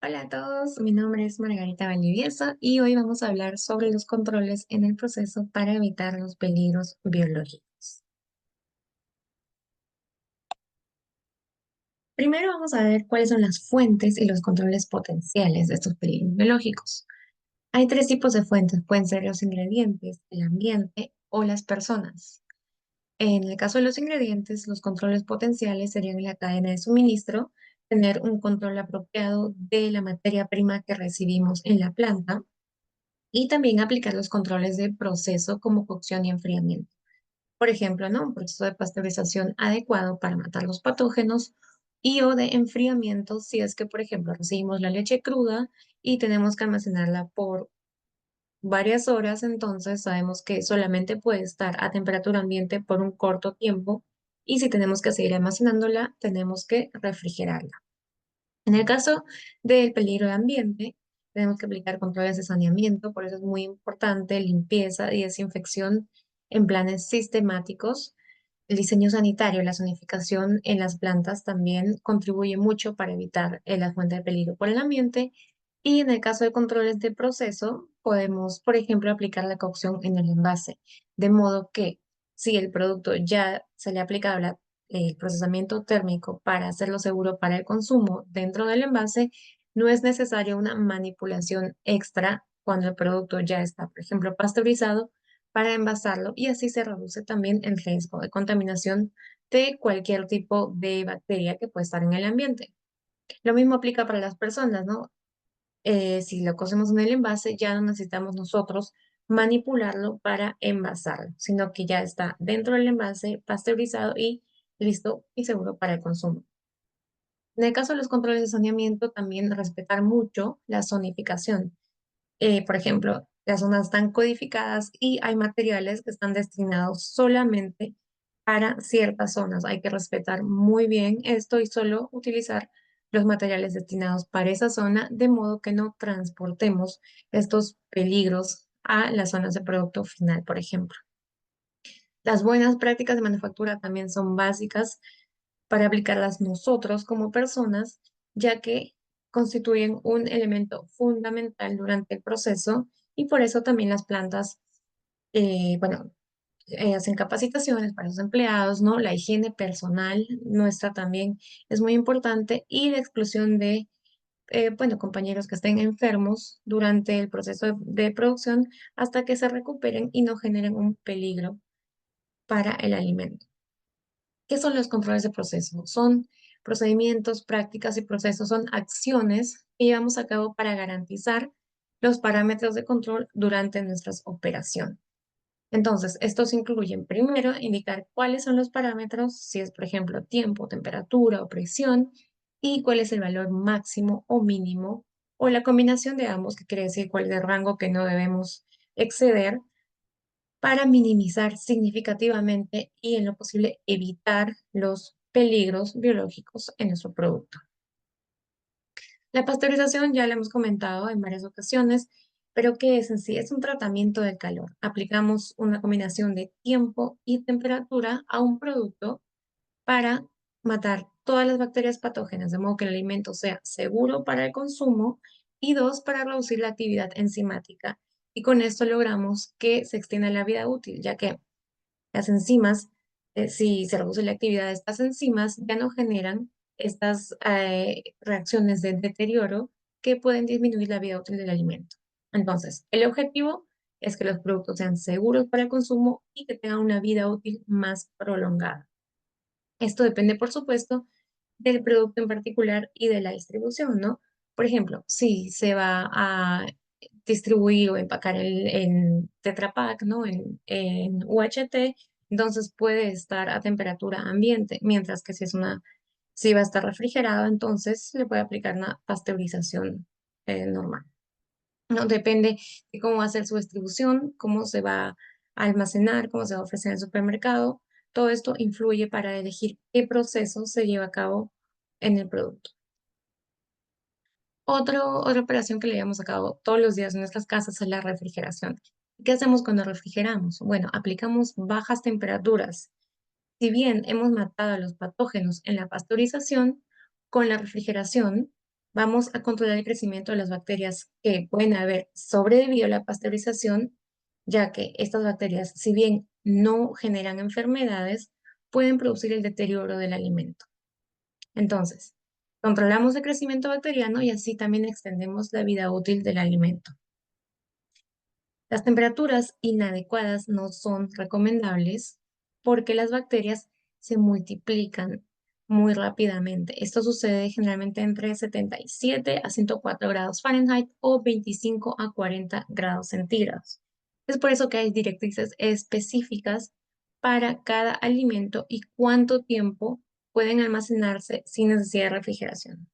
Hola a todos, mi nombre es Margarita Valdivieso y hoy vamos a hablar sobre los controles en el proceso para evitar los peligros biológicos. Primero vamos a ver cuáles son las fuentes y los controles potenciales de estos peligros biológicos. Hay tres tipos de fuentes, pueden ser los ingredientes, el ambiente o las personas. En el caso de los ingredientes, los controles potenciales serían en la cadena de suministro, tener un control apropiado de la materia prima que recibimos en la planta y también aplicar los controles de proceso como cocción y enfriamiento. Por ejemplo, ¿no? Un proceso de pasteurización adecuado para matar los patógenos y o de enfriamiento si es que, por ejemplo, recibimos la leche cruda y tenemos que almacenarla por varias horas, entonces sabemos que solamente puede estar a temperatura ambiente por un corto tiempo y si tenemos que seguir almacenándola, tenemos que refrigerarla. En el caso del peligro de ambiente, tenemos que aplicar controles de saneamiento, por eso es muy importante limpieza y desinfección en planes sistemáticos. El diseño sanitario, la zonificación en las plantas también contribuye mucho para evitar la fuente de peligro por el ambiente. Y en el caso de controles de proceso, podemos, por ejemplo, aplicar la cocción en el envase, de modo que si el producto ya se le ha aplicado el procesamiento térmico para hacerlo seguro para el consumo dentro del envase, no es necesaria una manipulación extra cuando el producto ya está, por ejemplo, pasteurizado para envasarlo y así se reduce también el riesgo de contaminación de cualquier tipo de bacteria que puede estar en el ambiente. Lo mismo aplica para las personas, ¿no? Si lo cocemos en el envase, ya no necesitamos nosotros manipularlo para envasarlo, sino que ya está dentro del envase, pasteurizado y listo y seguro para el consumo. En el caso de los controles de saneamiento, también respetar mucho la zonificación. Por ejemplo, las zonas están codificadas y hay materiales que están destinados solamente para ciertas zonas. Hay que respetar muy bien esto y solo utilizar los materiales destinados para esa zona, de modo que no transportemos estos peligros a las zonas de producto final, por ejemplo. Las buenas prácticas de manufactura también son básicas para aplicarlas nosotros como personas, ya que constituyen un elemento fundamental durante el proceso y por eso también las plantas, bueno, hacen capacitaciones para los empleados, ¿no? La higiene personal nuestra también es muy importante y la exclusión de, bueno, compañeros que estén enfermos durante el proceso de producción hasta que se recuperen y no generen un peligro para el alimento. ¿Qué son los controles de proceso? Son procedimientos, prácticas y procesos, son acciones que llevamos a cabo para garantizar los parámetros de control durante nuestras operaciones. Entonces, estos incluyen primero indicar cuáles son los parámetros, si es por ejemplo tiempo, temperatura o presión, y cuál es el valor máximo o mínimo, o la combinación de ambos, que quiere decir cuál es el rango que no debemos exceder para minimizar significativamente y en lo posible evitar los peligros biológicos en nuestro producto. La pasteurización ya la hemos comentado en varias ocasiones, pero ¿qué es en sí? Es un tratamiento del calor. Aplicamos una combinación de tiempo y temperatura a un producto para matar todas las bacterias patógenas, de modo que el alimento sea seguro para el consumo y dos, para reducir la actividad enzimática. Y con esto logramos que se extienda la vida útil, ya que las enzimas, si se reduce la actividad de estas enzimas, ya no generan estas reacciones de deterioro que pueden disminuir la vida útil del alimento. Entonces, el objetivo es que los productos sean seguros para el consumo y que tengan una vida útil más prolongada. Esto depende, por supuesto, del producto en particular y de la distribución, ¿no? Por ejemplo, si se va a distribuir o empacar en Tetra Pak, ¿no? En UHT, entonces puede estar a temperatura ambiente, mientras que si va a estar refrigerado, entonces le puede aplicar una pasteurización normal. No depende de cómo va a ser su distribución, cómo se va a almacenar, cómo se va a ofrecer en el supermercado. Todo esto influye para elegir qué proceso se lleva a cabo en el producto. Otra operación que le llevamos a cabo todos los días en nuestras casas es la refrigeración. ¿Qué hacemos cuando refrigeramos? Bueno, aplicamos bajas temperaturas. Si bien hemos matado a los patógenos en la pasteurización, con la refrigeración Vamos a controlar el crecimiento de las bacterias que pueden haber sobrevivido a la pasteurización, ya que estas bacterias, si bien no generan enfermedades, pueden producir el deterioro del alimento. Entonces, controlamos el crecimiento bacteriano y así también extendemos la vida útil del alimento. Las temperaturas inadecuadas no son recomendables porque las bacterias se multiplican muy rápidamente. Esto sucede generalmente entre 77 a 104 grados Fahrenheit o 25 a 40 grados centígrados. Es por eso que hay directrices específicas para cada alimento y cuánto tiempo pueden almacenarse sin necesidad de refrigeración.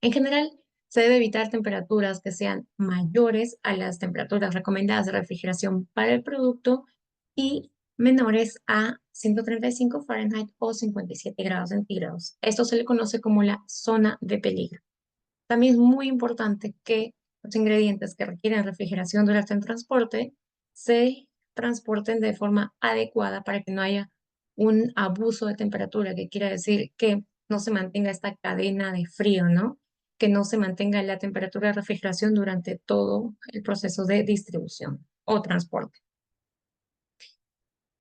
En general, se debe evitar temperaturas que sean mayores a las temperaturas recomendadas de refrigeración para el producto y menores a 135 Fahrenheit o 57 grados centígrados. Esto se le conoce como la zona de peligro. También es muy importante que los ingredientes que requieren refrigeración durante el transporte se transporten de forma adecuada para que no haya un abuso de temperatura, que quiere decir que no se mantenga esta cadena de frío, ¿no? Que no se mantenga la temperatura de refrigeración durante todo el proceso de distribución o transporte.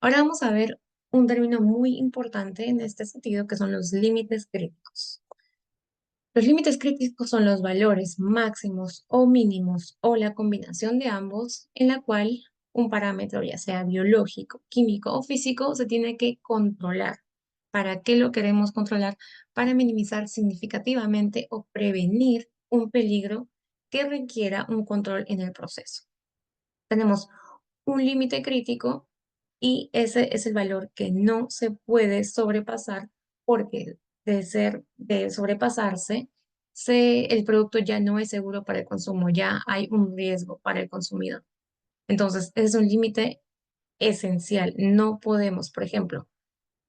Ahora vamos a ver un término muy importante en este sentido, que son los límites críticos. Los límites críticos son los valores máximos o mínimos o la combinación de ambos en la cual un parámetro, ya sea biológico, químico o físico, se tiene que controlar. ¿Para qué lo queremos controlar? Para minimizar significativamente o prevenir un peligro que requiera un control en el proceso. Tenemos un límite crítico y ese es el valor que no se puede sobrepasar porque de sobrepasarse, el producto ya no es seguro para el consumo, ya hay un riesgo para el consumidor. Entonces, es un límite esencial. No podemos, por ejemplo,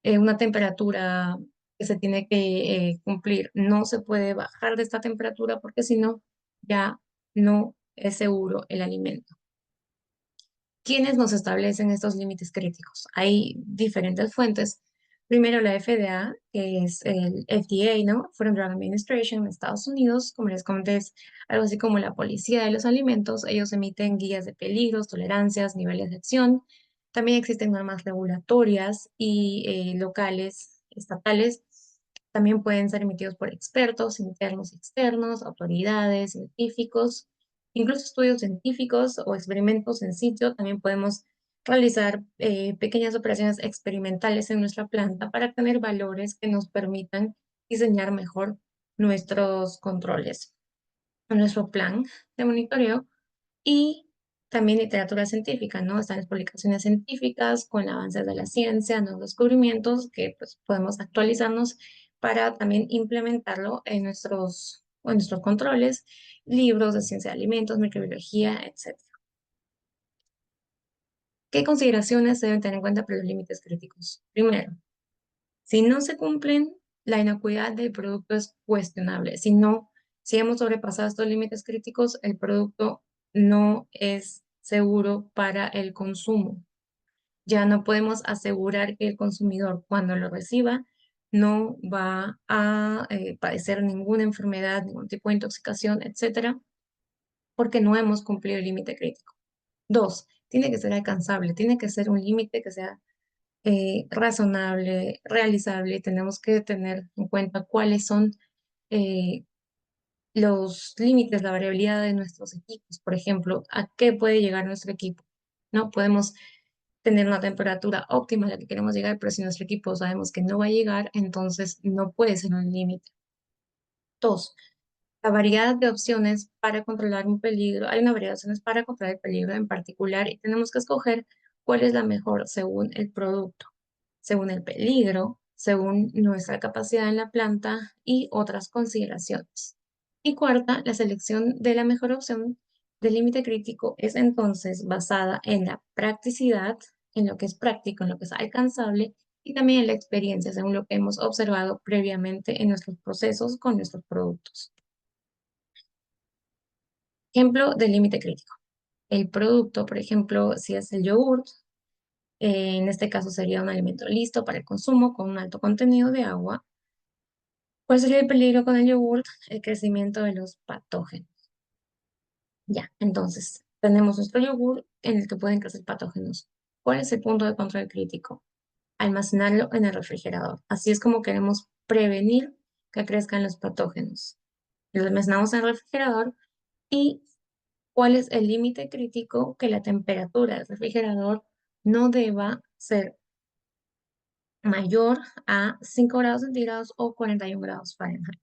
una temperatura que se tiene que cumplir, no se puede bajar de esta temperatura porque si no, ya no es seguro el alimento. ¿Quiénes nos establecen estos límites críticos? Hay diferentes fuentes. Primero la FDA, que es el FDA, ¿no? Food and Drug Administration en Estados Unidos. Como les comenté, es algo así como la policía de los alimentos. Ellos emiten guías de peligros, tolerancias, niveles de acción. También existen normas regulatorias y locales, estatales. También pueden ser emitidos por expertos internos y externos, autoridades, científicos. Incluso estudios científicos o experimentos en sitio, también podemos realizar pequeñas operaciones experimentales en nuestra planta para tener valores que nos permitan diseñar mejor nuestros controles, nuestro plan de monitoreo y también literatura científica, ¿no? Están las publicaciones científicas con avances de la ciencia, nuevos descubrimientos que pues, podemos actualizarnos para también implementarlo en nuestros controles, libros de ciencia de alimentos, microbiología, etc. ¿Qué consideraciones se deben tener en cuenta para los límites críticos? Primero, si no se cumplen, la inocuidad del producto es cuestionable. Si hemos sobrepasado estos límites críticos, el producto no es seguro para el consumo. Ya no podemos asegurar que el consumidor cuando lo reciba no va a padecer ninguna enfermedad, ningún tipo de intoxicación, etcétera, porque no hemos cumplido el límite crítico. Dos, tiene que ser alcanzable, tiene que ser un límite que sea razonable, realizable. Tenemos que tener en cuenta cuáles son eh, los límites, la variabilidad de nuestros equipos. Por ejemplo, a qué puede llegar nuestro equipo. No podemos tener una temperatura óptima a la que queremos llegar, pero si nuestro equipo sabemos que no va a llegar, entonces no puede ser un límite. Dos, la variedad de opciones para controlar un peligro. Hay una variedad de opciones para controlar el peligro en particular y tenemos que escoger cuál es la mejor según el producto, según el peligro, según nuestra capacidad en la planta y otras consideraciones. Y cuarta, la selección de la mejor opción del límite crítico es entonces basada en la practicidad, en lo que es práctico, en lo que es alcanzable y también en la experiencia, según lo que hemos observado previamente en nuestros procesos con nuestros productos. Ejemplo del límite crítico. El producto, por ejemplo, si es el yogurt, en este caso sería un alimento listo para el consumo con un alto contenido de agua. ¿Cuál sería el peligro con el yogur? El crecimiento de los patógenos. Ya, entonces, tenemos nuestro yogur en el que pueden crecer patógenos. ¿Cuál es el punto de control crítico? Almacenarlo en el refrigerador. Así es como queremos prevenir que crezcan los patógenos. Lo almacenamos en el refrigerador y ¿cuál es el límite crítico? Que la temperatura del refrigerador no deba ser mayor a 5 grados centígrados o 41 grados Fahrenheit.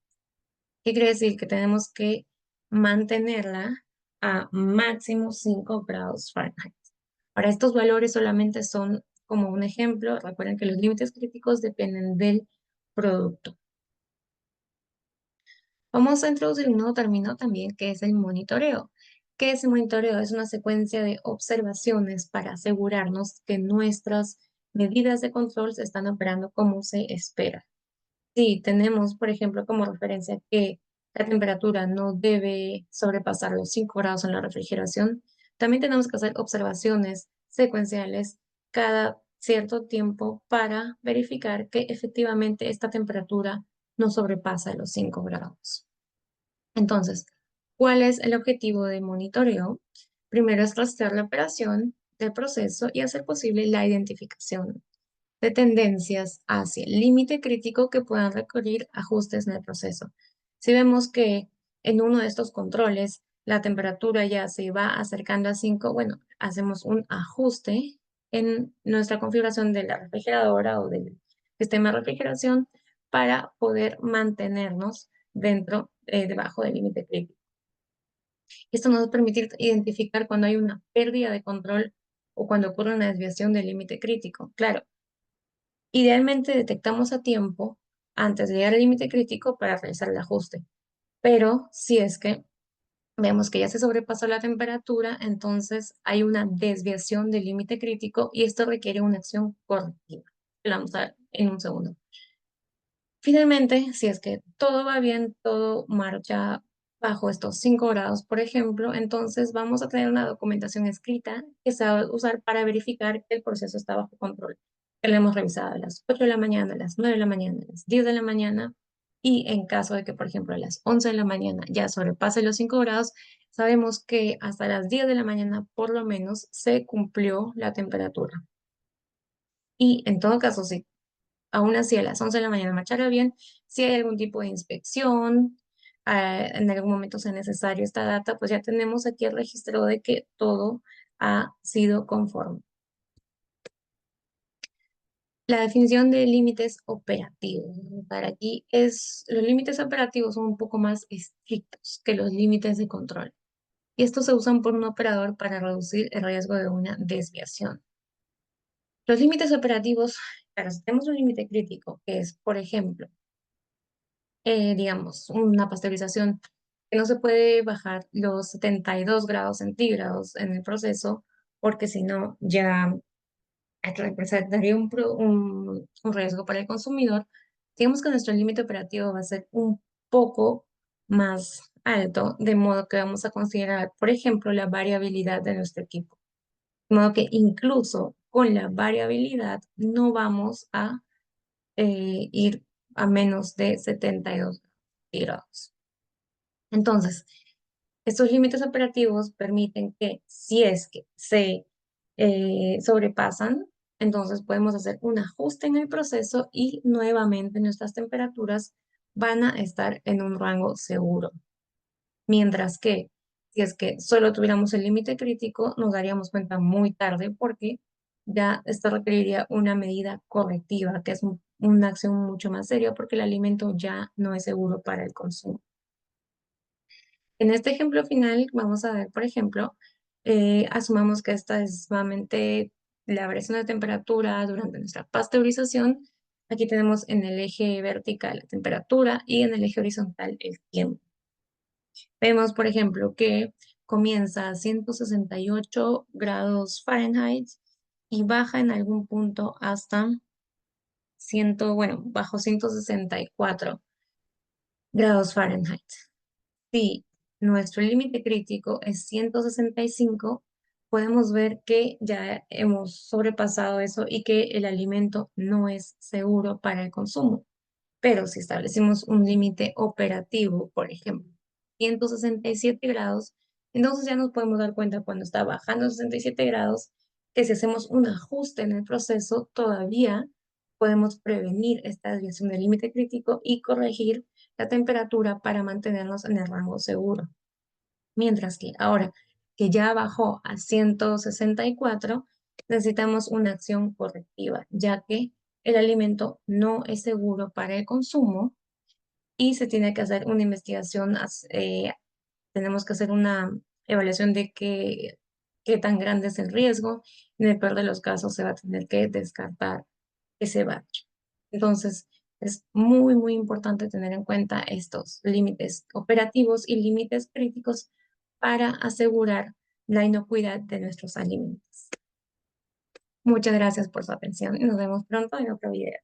¿Qué quiere decir? Que tenemos que mantenerla a máximo 5 grados Fahrenheit. Ahora, estos valores solamente son como un ejemplo. Recuerden que los límites críticos dependen del producto. Vamos a introducir un nuevo término también que es el monitoreo. ¿Qué es el monitoreo? Es una secuencia de observaciones para asegurarnos que nuestras medidas de control se están operando como se espera. Si tenemos, por ejemplo, como referencia que la temperatura no debe sobrepasar los 5 grados en la refrigeración, también tenemos que hacer observaciones secuenciales cada cierto tiempo para verificar que efectivamente esta temperatura no sobrepasa los 5 grados. Entonces, ¿cuál es el objetivo de monitoreo? Primero es rastrear la operación del proceso y hacer posible la identificación de tendencias hacia el límite crítico que puedan requerir ajustes en el proceso. Si vemos que en uno de estos controles la temperatura ya se va acercando a 5, bueno, hacemos un ajuste en nuestra configuración de la refrigeradora o del sistema de refrigeración para poder mantenernos debajo del límite crítico. Esto nos va a permitir identificar cuando hay una pérdida de control o cuando ocurre una desviación del límite crítico. Claro, idealmente detectamos a tiempo antes de llegar al límite crítico para realizar el ajuste, pero si es que vemos que ya se sobrepasó la temperatura, entonces hay una desviación del límite crítico y esto requiere una acción correctiva. Lo vamos a ver en un segundo. Finalmente, si es que todo va bien, todo marcha bajo estos 5 grados, por ejemplo, entonces vamos a tener una documentación escrita que se va a usar para verificar que el proceso está bajo control. Que lo hemos revisado a las 8 de la mañana, a las 9 de la mañana, a las 10 de la mañana y en caso de que, por ejemplo, a las 11 de la mañana ya sobrepase los 5 grados, sabemos que hasta las 10 de la mañana por lo menos se cumplió la temperatura. Y en todo caso, si aún así a las 11 de la mañana marchará bien, si hay algún tipo de inspección, en algún momento sea necesario esta data, pues ya tenemos aquí el registro de que todo ha sido conforme. La definición de límites operativos. Para aquí los límites operativos son un poco más estrictos que los límites de control. Y estos se usan por un operador para reducir el riesgo de una desviación. Los límites operativos, claro, si tenemos un límite crítico, que es, por ejemplo, digamos, una pasteurización que no se puede bajar los 72 grados centígrados en el proceso, porque si no ya representaría un riesgo para el consumidor. Digamos que nuestro límite operativo va a ser un poco más alto, de modo que vamos a considerar, por ejemplo, la variabilidad de nuestro equipo. De modo que incluso con la variabilidad no vamos a ir a menos de 72 grados. Entonces, estos límites operativos permiten que si es que se sobrepasan, entonces podemos hacer un ajuste en el proceso y nuevamente nuestras temperaturas van a estar en un rango seguro. Mientras que si es que solo tuviéramos el límite crítico, nos daríamos cuenta muy tarde porque ya esto requeriría una medida correctiva, que es una acción mucho más seria porque el alimento ya no es seguro para el consumo. En este ejemplo final vamos a ver, por ejemplo, asumamos que esta es nuevamente la variación de temperatura durante nuestra pasteurización. Aquí tenemos en el eje vertical la temperatura y en el eje horizontal el tiempo. Vemos, por ejemplo, que comienza a 168 grados Fahrenheit y baja en algún punto hasta bajo 164 grados Fahrenheit. Si nuestro límite crítico es 165, podemos ver que ya hemos sobrepasado eso y que el alimento no es seguro para el consumo. Pero si establecimos un límite operativo, por ejemplo, 167 grados, entonces ya nos podemos dar cuenta cuando está bajando 67 grados, que si hacemos un ajuste en el proceso, todavía podemos prevenir esta desviación del límite crítico y corregir la temperatura para mantenernos en el rango seguro. Mientras que ahora que ya bajó a 164, necesitamos una acción correctiva, ya que el alimento no es seguro para el consumo y se tiene que hacer una investigación, tenemos que hacer una evaluación de qué tan grande es el riesgo. En el peor de los casos se va a tener que descartar ese batch. Entonces, es muy, muy importante tener en cuenta estos límites operativos y límites críticos para asegurar la inocuidad de nuestros alimentos. Muchas gracias por su atención y nos vemos pronto en otro video.